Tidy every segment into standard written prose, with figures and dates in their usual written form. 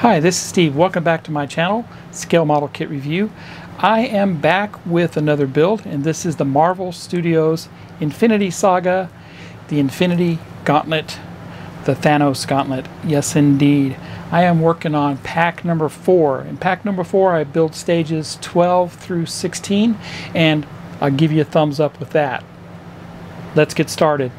Hi, this is Steve. Welcome back to my channel, Scale Model Kit Review. I am back with another build, and this is the Marvel Studios Infinity Saga, the Infinity Gauntlet, the Thanos Gauntlet. Yes, indeed. I am working on pack number 4. In pack number 4, I build stages 12 through 16, and I'll give you a thumbs up with that. Let's get started.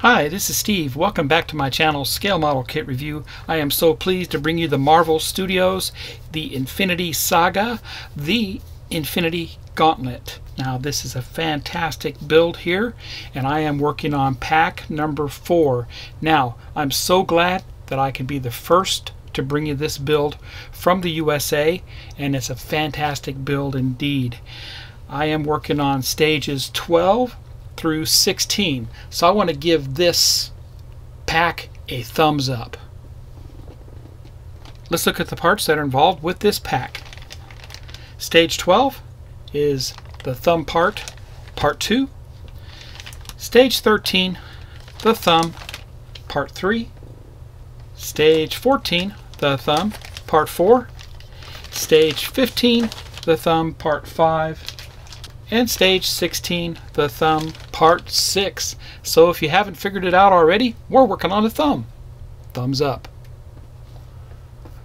Hi, this is Steve. Welcome back to my channel, Scale Model Kit Review. I am so pleased to bring you the Marvel Studios, the Infinity Saga, the Infinity Gauntlet. Now, this is a fantastic build here, and I am working on pack number 4. Now, I'm so glad that I can be the first to bring you this build from the USA, and it's a fantastic build indeed. I am working on stages 12 through 16. So I want to give this pack a thumbs up. Let's look at the parts that are involved with this pack. Stage 12 is the thumb part, part 2. Stage 13, the thumb, part 3. Stage 14, the thumb, part 4. Stage 15, the thumb, part 5. And stage 16, the thumb, part 6. So if you haven't figured it out already, we're working on the thumb. Thumbs up.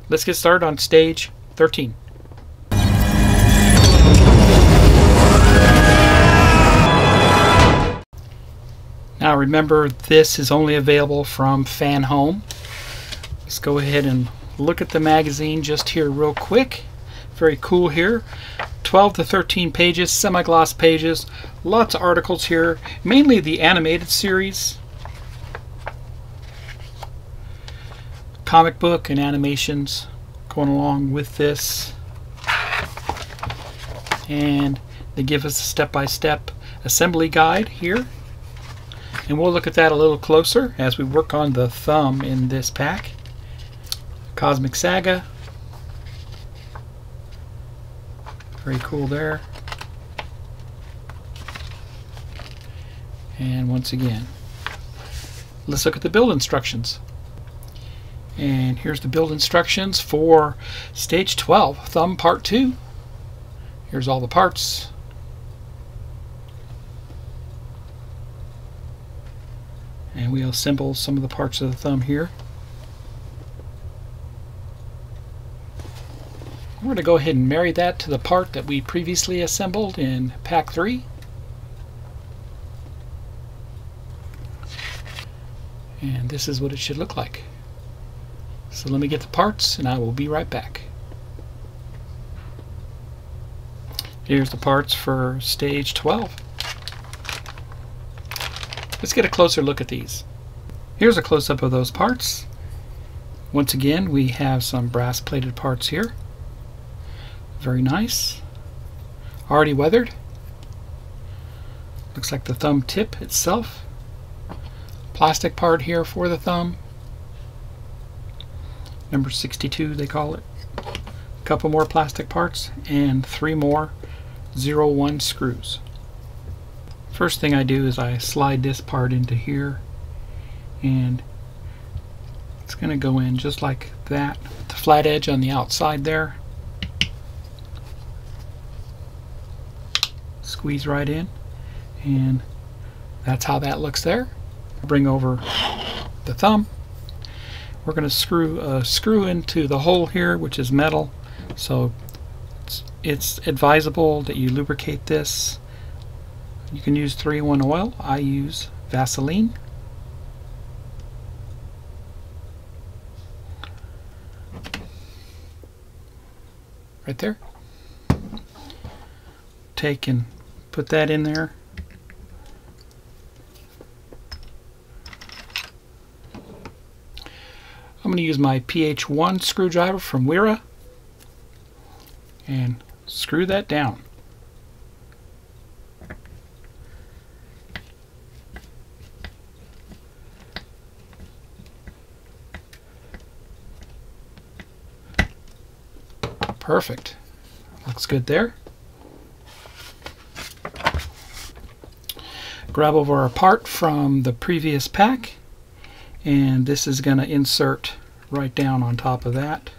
Let's get started on stage 13. Now remember, this is only available from FanHome. Let's go ahead and look at the magazine just here real quick. Very cool here. 12 to 13 pages, semi-gloss pages, lots of articles here, mainly the animated series, comic book and animations going along with this, and they give us a step-by-step assembly guide here, and we'll look at that a little closer as we work on the thumb in this pack. Cosmic Saga. Very cool there. And once again, let's look at the build instructions. And here's the build instructions for stage 12, thumb part 2. Here's all the parts. And we'll assemble some of the parts of the thumb here. We're going to go ahead and marry that to the part that we previously assembled in pack 3. And this is what it should look like. So let me get the parts and I will be right back. Here's the parts for stage 12. Let's get a closer look at these. Here's a close-up of those parts. Once again, we have some brass plated parts here. Very nice. Already weathered. Looks like the thumb tip itself. Plastic part here for the thumb. Number 62 they call it. A couple more plastic parts and 3 more 01 screws. First thing I do is I slide this part into here, and it's going to go in just like that. The flat edge on the outside there. Squeeze right in, and that's how that looks there. Bring over the thumb. We're going to screw a screw into the hole here, which is metal, so it's advisable that you lubricate this. You can use 3-in-1 oil. I use Vaseline. Right there. Take and put that in there. I'm going to use my PH1 screwdriver from Wera and screw that down. Perfect. Looks good there. Grab over our part from the previous pack, and this is going to insert right down on top of that.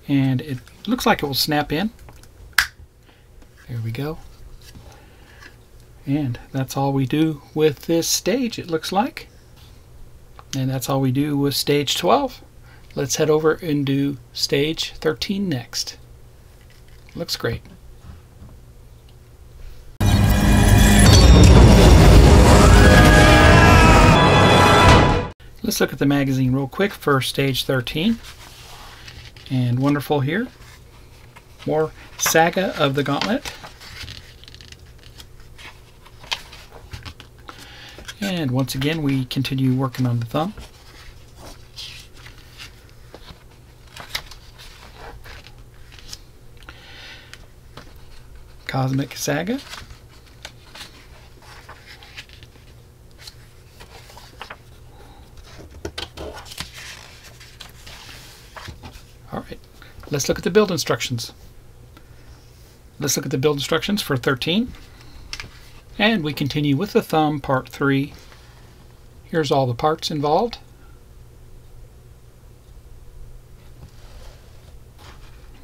And it looks like it will snap in. There we go. And that's all we do with this stage, it looks like. And that's all we do with stage 12. Let's head over and do stage 13 next. Looks great. Let's look at the magazine real quick for stage 13. And wonderful here. More Saga of the Gauntlet. And once again, we continue working on the thumb. Cosmic Saga. Alright, let's look at the build instructions. Let's look at the build instructions for 13. And we continue with the thumb, part 3. Here's all the parts involved.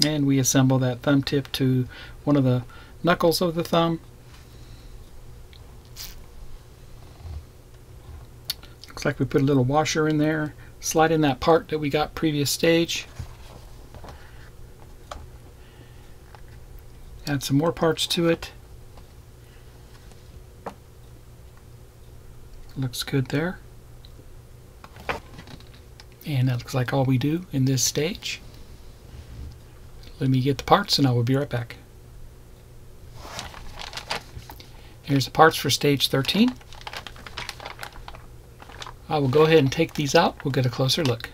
And we assemble that thumb tip to one of the knuckles of the thumb. Looks like we put a little washer in there. Slide in that part that we got previous stage. Add some more parts to it. Looks good there. And that looks like all we do in this stage. Let me get the parts and I will be right back. Here's the parts for stage 13. I will go ahead and take these out. We'll get a closer look.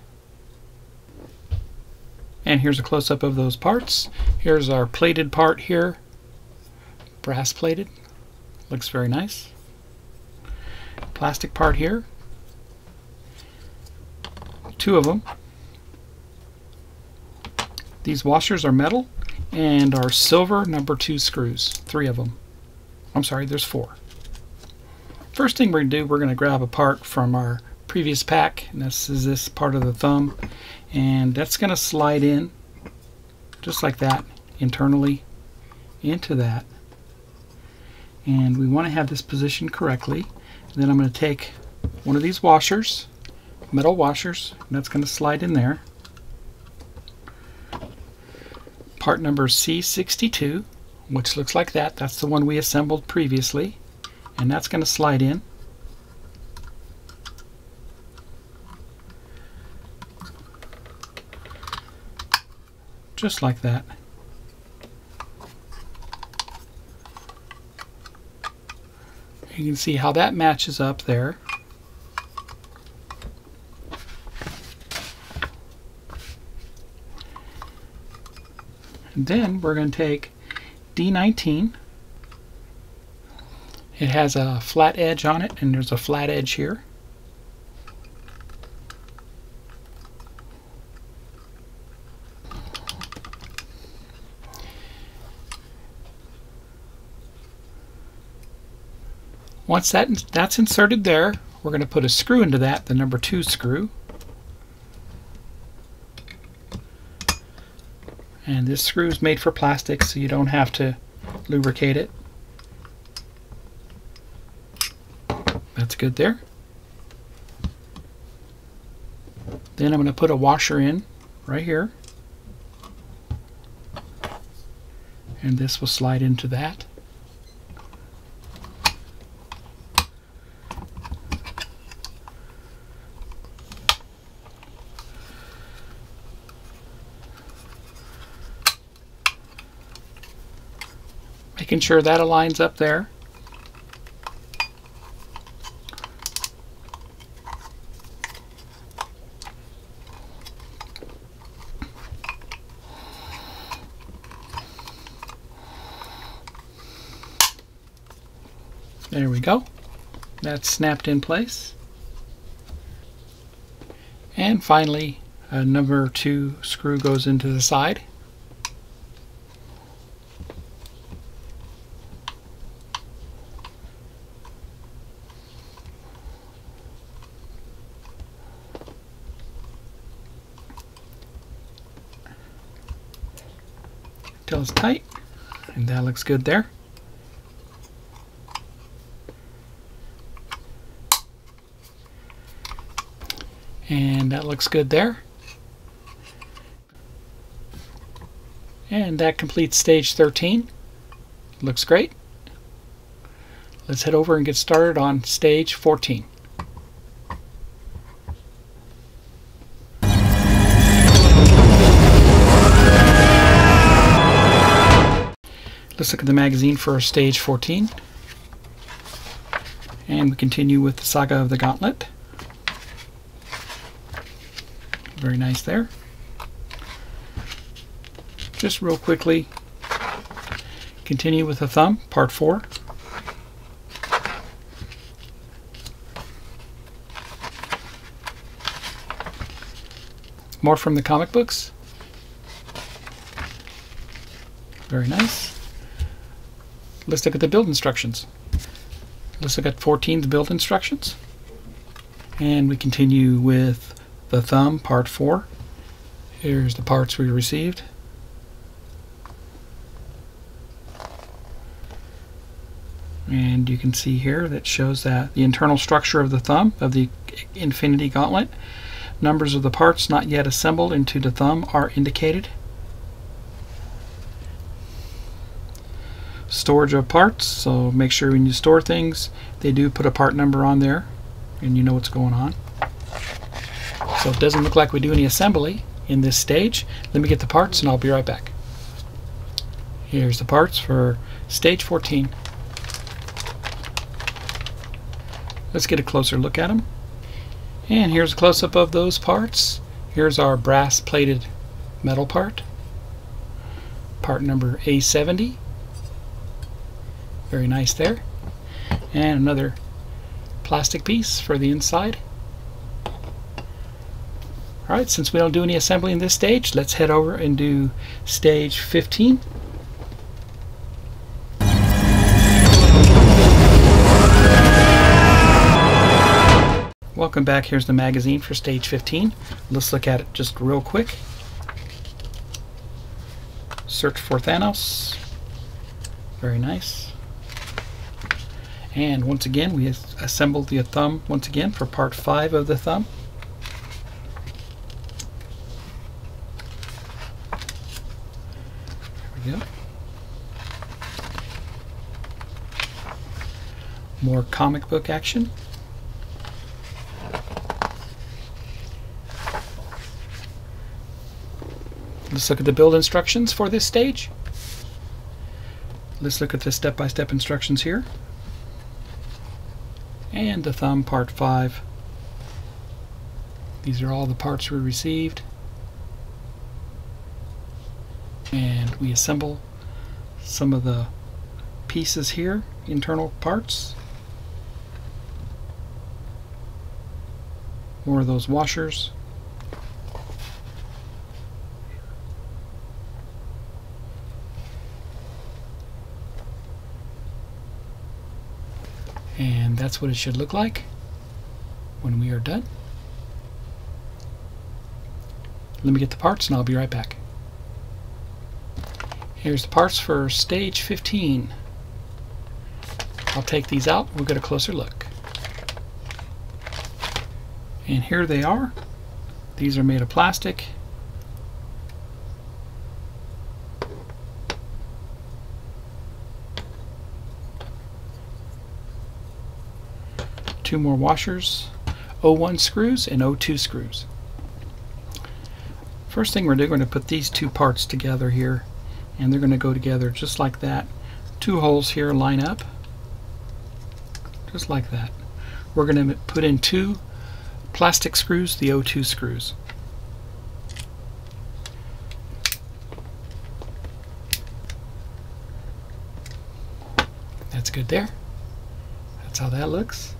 And here's a close-up of those parts. Here's our plated part here. Brass plated. Looks very nice. Plastic part here. 2 of them. These washers are metal and are silver number 2 screws. 3 of them. I'm sorry, there's 4. First thing we're going to do, we're going to grab a part from our previous pack, and this is this part of the thumb, and that's going to slide in just like that internally into that. And we want to have this positioned correctly. Then I'm going to take one of these washers, metal washers, and that's going to slide in there. Part number C62, which looks like that. That's the one we assembled previously, and that's going to slide in. Just like that. You can see how that matches up there. And then we're going to take D19. It has a flat edge on it, and there's a flat edge here. Once that's inserted there, we're going to put a screw into that, the number 2 screw. And this screw is made for plastic, so you don't have to lubricate it. That's good there. Then I'm going to put a washer in right here. And this will slide into that. Making sure that aligns up there. There we go. That's snapped in place. And finally, a number 2 screw goes into the side. till it's tight, and that looks good there. And that looks good there. And that completes stage 13. Looks great. Let's head over and get started on stage 14. Let's look at the magazine for stage 14. And we continue with the Saga of the Gauntlet. Very nice there. Just real quickly, continue with the Thumb, part 4. More from the comic books. Very nice. Let's look at the build instructions. Let's look at 14, the build instructions. And we continue with the Thumb, part 4. Here's the parts we received. And you can see here that shows that the internal structure of the Thumb, of the Infinity Gauntlet. Numbers of the parts not yet assembled into the Thumb are indicated. Storage of parts, so make sure when you store things, they do put a part number on there, and you know what's going on. So it doesn't look like we do any assembly in this stage. Let me get the parts and I'll be right back. Here's the parts for stage 14. Let's get a closer look at them. And here's a close-up of those parts. Here's our brass plated metal part. Part number A70. Very nice there. And another plastic piece for the inside. Alright, since we don't do any assembly in this stage, let's head over and do stage 15. Welcome back. Here's the magazine for stage 15. Let's look at it just real quick. Search for Thanos. Very nice. And once again, we assembled the Thumb once again for part 5 of the Thumb. There we go. More comic book action. Let's look at the build instructions for this stage. Let's look at the step-by-step instructions here. And the Thumb, part 5. These are all the parts we received. And we assemble some of the pieces here, internal parts. More of those washers. And that's what it should look like when we are done. Let me get the parts and I'll be right back. Here's the parts for stage 15. I'll take these out. We'll get a closer look. And here they are. These are made of plastic. Two more washers, O1 screws and O2 screws. First thing we're going to put these two parts together here, and they're going to go together just like that. Two holes here line up, just like that. We're going to put in two plastic screws, the O2 screws. That's good there. That's how that looks.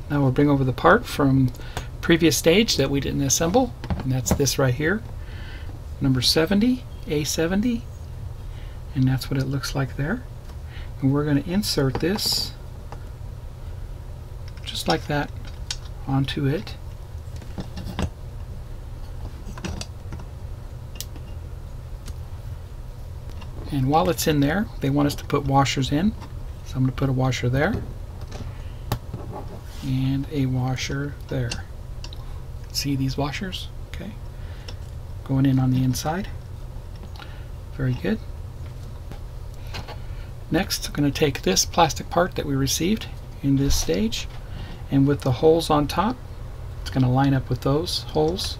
Now we'll bring over the part from previous stage that we didn't assemble, and that's this right here, number 70, A70, and that's what it looks like there. And we're going to insert this just like that onto it. And while it's in there, they want us to put washers in. So I'm going to put a washer there and a washer there. See these washers? Okay. Going in on the inside. Very good. Next, I'm going to take this plastic part that we received in this stage, and with the holes on top, it's going to line up with those holes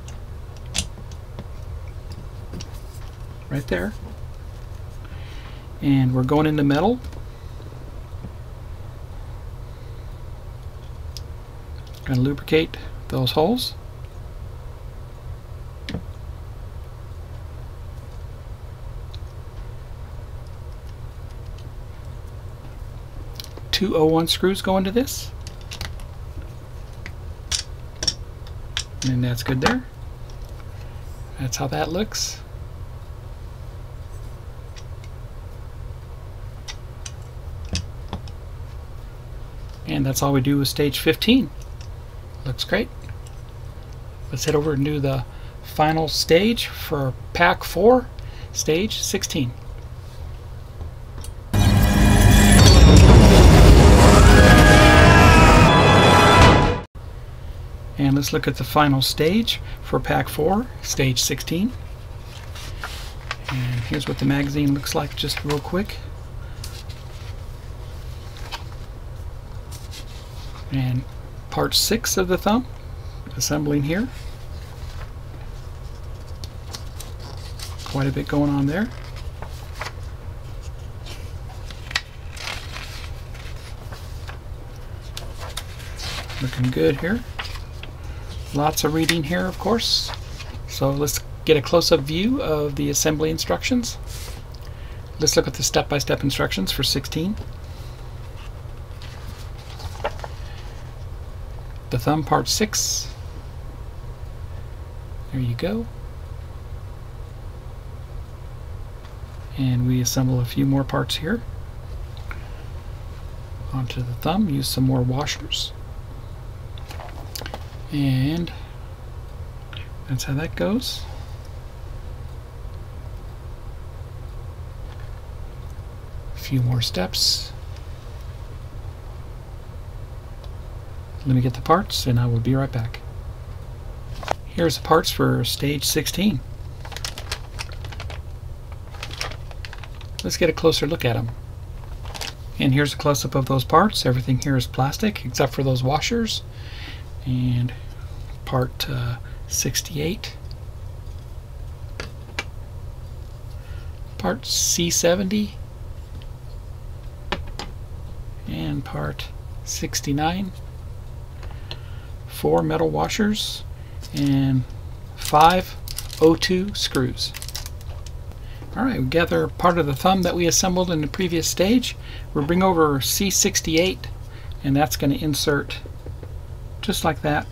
right there. And we're going into metal. Going to lubricate those holes. Two 0-1 screws go into this. And that's good there. That's how that looks. And that's all we do with stage 15. Looks great. Let's head over and do the final stage for pack 4, stage 16. And let's look at the final stage for pack 4, stage 16. And here's what the magazine looks like just real quick. And part 6 of the thumb, assembling here. Quite a bit going on there. Looking good here. Lots of reading here, of course. So let's get a close-up view of the assembly instructions. Let's look at the step-by-step instructions for 16. The thumb, part 6. There you go. And we assemble a few more parts here onto the thumb. Use some more washers. And that's how that goes. A few more steps. Let me get the parts and I will be right back. Here's the parts for stage 16. Let's get a closer look at them. And here's a close-up of those parts. Everything here is plastic except for those washers. And part 68. Part C70. And part 69. 4 metal washers and 5 O2 screws. Alright, we gather part of the thumb that we assembled in the previous stage. We'll bring over C68 and that's going to insert just like that.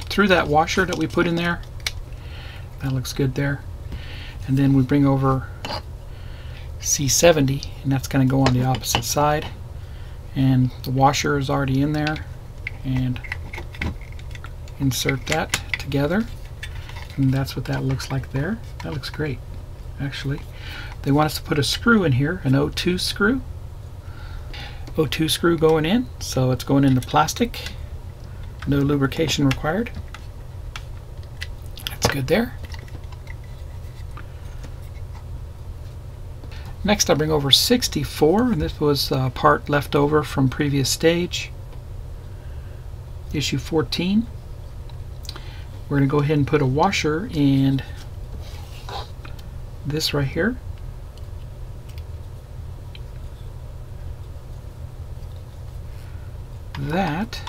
Through that washer that we put in there. That looks good there. And then we bring over C70 and that's going to go on the opposite side. And the washer is already in there. And insert that together. And that's what that looks like there. That looks great, actually. They want us to put a screw in here, an O2 screw. O2 screw going in, so it's going into plastic. No lubrication required. That's good there. Next I bring over 64, and this was part left over from previous stage. Issue 14. We're going to go ahead and put a washer in this right here. That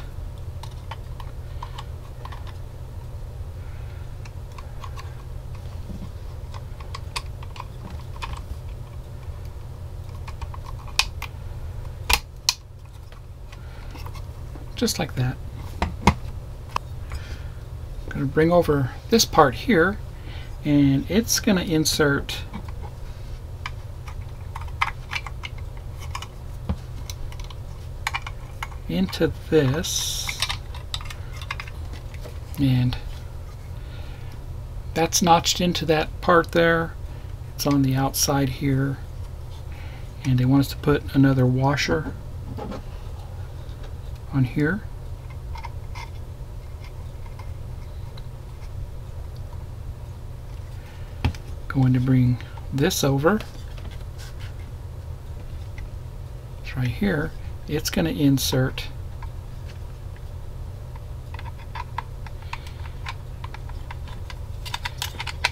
just like that. I'm going to bring over this part here and it's going to insert into this, and That's notched into that part there. It's on the outside here. And they want us to put another washer on here. Going to bring this over. It's right here. It's going to insert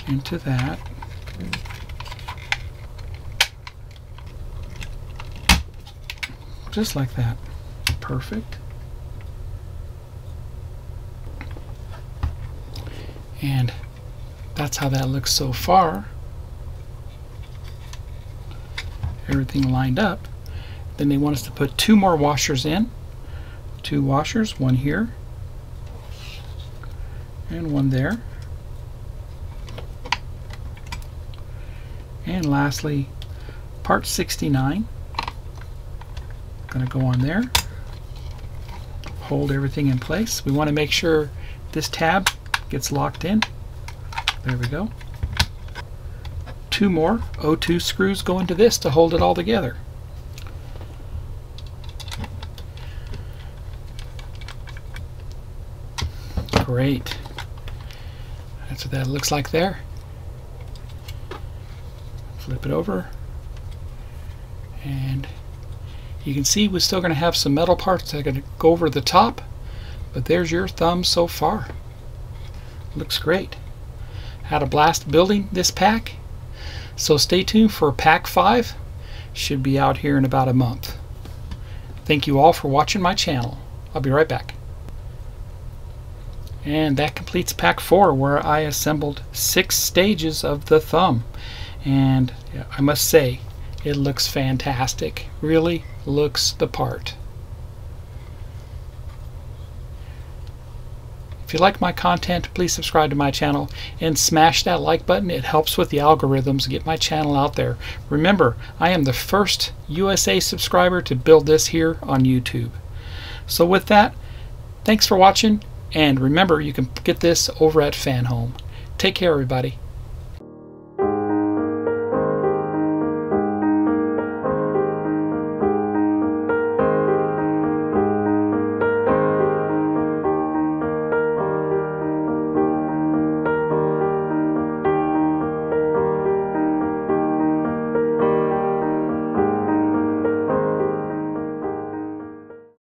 into that. Just like that. Perfect. And that's how that looks so far. Everything lined up. Then they want us to put 2 more washers in. 2 washers, one here and one there. And lastly, part 69. Going to go on there. Hold everything in place. We want to make sure this tab gets locked in. There we go. 2 more O2 screws go into this to hold it all together. Great. That's what that looks like there. Flip it over. And you can see we're still going to have some metal parts that are going to go over the top. But there's your thumb so far. Looks great. Had a blast building this pack. So stay tuned for pack 5. Should be out here in about a month. Thank you all for watching my channel. I'll be right back. And that completes pack 4, where I assembled 6 stages of the thumb. And I must say, it looks fantastic. Really looks the part. If you like my content, please subscribe to my channel and smash that like button. It helps with the algorithms to get my channel out there. Remember, I am the first USA subscriber to build this here on YouTube. So with that, thanks for watching, and remember, you can get this over at FanHome. Take care, everybody.